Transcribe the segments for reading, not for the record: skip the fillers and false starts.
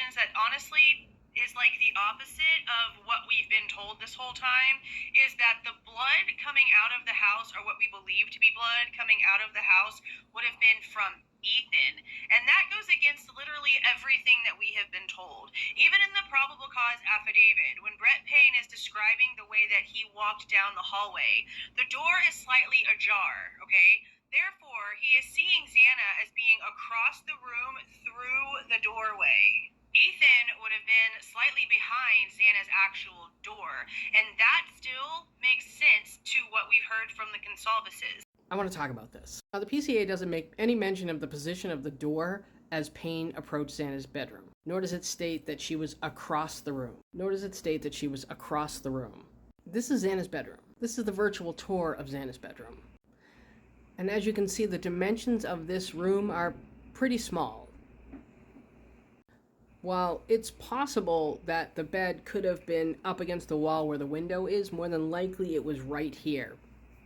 explanations that honestly is like the opposite of what we've been told this whole time, is that the blood coming out of the house, or what we believe to be blood coming out of the house, would have been from Ethan. And that goes against literally everything that we have been told. Even in the probable cause affidavit, when Brett Payne is describing the way that he walked down the hallway, the door is slightly ajar, okay? Therefore, he is seeing Xana as being across the room through the doorway. Ethan would have been slightly behind Xana's actual door, and that still makes sense to what we've heard from the consalvases. I want to talk about this. Now, the PCA doesn't make any mention of the position of the door as Payne approached Xana's bedroom, nor does it state that she was across the room. This is Xana's bedroom. This is the virtual tour of Xana's bedroom. And as you can see, the dimensions of this room are pretty small. While it's possible that the bed could have been up against the wall where the window is, more than likely it was right here.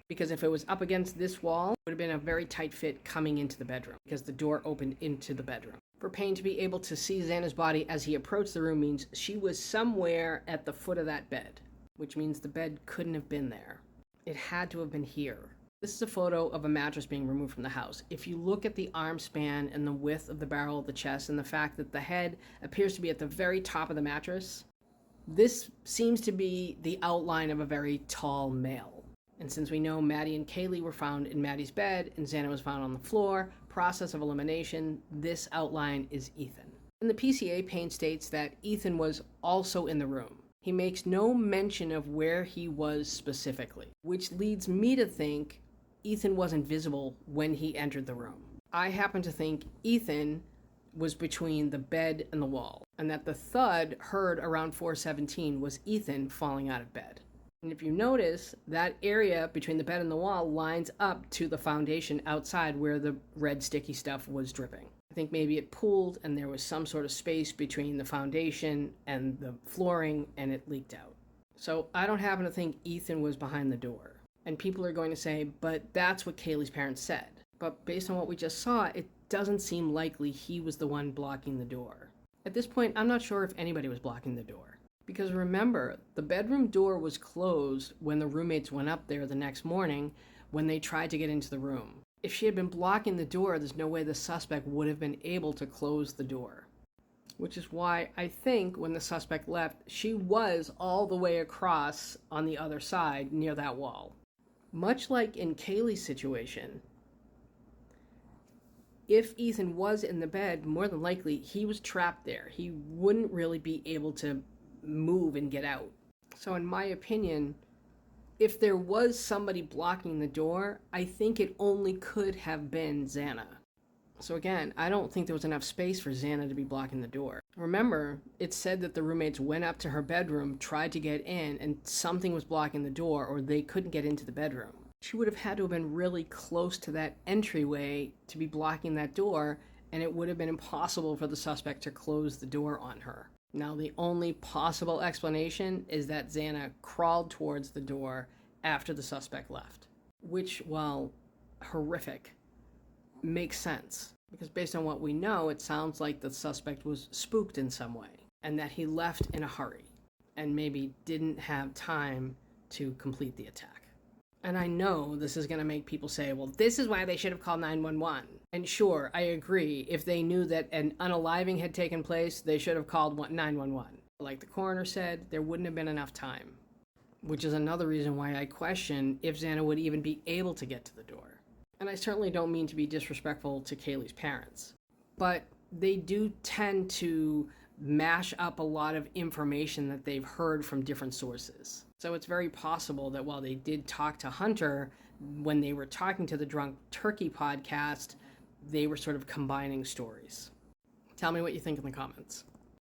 Because if it was up against this wall, it would have been a very tight fit coming into the bedroom, because the door opened into the bedroom. For Payne to be able to see Xana's body as he approached the room means she was somewhere at the foot of that bed, which means the bed couldn't have been there. It had to have been here. This is a photo of a mattress being removed from the house. If you look at the arm span and the width of the barrel of the chest and the fact that the head appears to be at the very top of the mattress, this seems to be the outline of a very tall male. And since we know Maddie and Kaylee were found in Maddie's bed and Xana was found on the floor, process of elimination, this outline is Ethan. In the PCA, Payne states that Ethan was also in the room. He makes no mention of where he was specifically, which leads me to think Ethan wasn't visible when he entered the room. I happen to think Ethan was between the bed and the wall, and that the thud heard around 4:17 was Ethan falling out of bed. And if you notice, that area between the bed and the wall lines up to the foundation outside where the red sticky stuff was dripping. I think maybe it pooled and there was some sort of space between the foundation and the flooring and it leaked out. So I don't happen to think Ethan was behind the door. And people are going to say, but that's what Kaylee's parents said. But based on what we just saw, it doesn't seem likely he was the one blocking the door. At this point, I'm not sure if anybody was blocking the door. Because remember, the bedroom door was closed when the roommates went up there the next morning when they tried to get into the room. If she had been blocking the door, there's no way the suspect would have been able to close the door. Which is why I think when the suspect left, she was all the way across on the other side near that wall. Much like in Kaylee's situation, if Ethan was in the bed, more than likely he was trapped there. He wouldn't really be able to move and get out. So in my opinion, if there was somebody blocking the door, I think it only could have been Xana. So again, I don't think there was enough space for Xana to be blocking the door. Remember, it said that the roommates went up to her bedroom, tried to get in, and something was blocking the door, or they couldn't get into the bedroom. She would have had to have been really close to that entryway to be blocking that door, and it would have been impossible for the suspect to close the door on her. Now, the only possible explanation is that Xana crawled towards the door after the suspect left, which, while horrific, makes sense. Because based on what we know, it sounds like the suspect was spooked in some way, and that he left in a hurry, and maybe didn't have time to complete the attack. And I know this is going to make people say, well, this is why they should have called 911. And sure, I agree. If they knew that an unaliving had taken place, they should have called 911. Like the coroner said, there wouldn't have been enough time. Which is another reason why I question if Xana would even be able to get to the door. And I certainly don't mean to be disrespectful to Kaylee's parents. But they do tend to mash up a lot of information that they've heard from different sources. So it's very possible that while they did talk to Hunter, when they were talking to the Drunk Turkey podcast, they were sort of combining stories. Tell me what you think in the comments.